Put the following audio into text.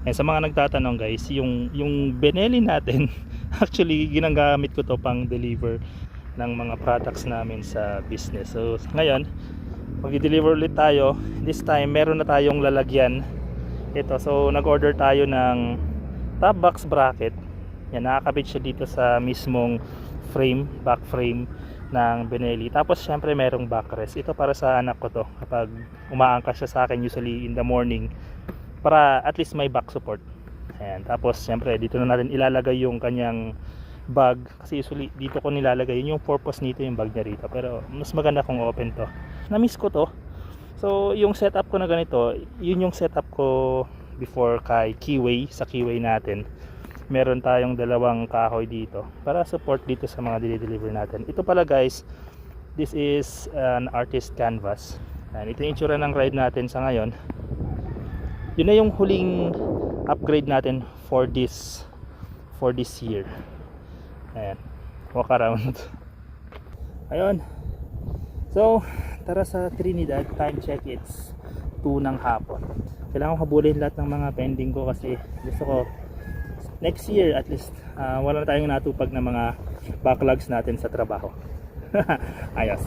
And sa mga nagtatanong guys, yung Benelli natin actually ginagamit ko to pang deliver ng mga products namin sa business. So ngayon, mag-deliver ulit tayo. This time meron na tayong lalagyan. Ito, so nag-order tayo ng top box bracket. Yan, nakakabit siya dito sa mismong frame, back frame ng Benelli. Tapos syempre merong backrest. Ito para sa anak ko to kapag umaangkas siya sa akin usually in the morning, para at least may back support. Ayan. Tapos syempre dito na natin ilalagay yung kanyang bag, kasi usually dito ko nilalagay. Yun yung purpose nito, yung bag niya rito, pero mas maganda kung open to. Na-miss ko to. So yung setup ko na ganito, yun yung setup ko before kay Keyway. Sa Keyway natin meron tayong dalawang kahoy dito para support dito sa mga deliver natin. Ito pala guys, this is an artist canvas. Ayan, ito yung itsura ng ride natin sa ngayon. Yun na yung huling upgrade natin for this year. Ayan, walk around. Ayun, so tara sa Trinidad. Time check, it's 2 ng hapon. Kailangan ko habulin lahat ng mga pending ko kasi gusto ko next year at least wala na tayong natupag na mga backlogs natin sa trabaho. Ayos.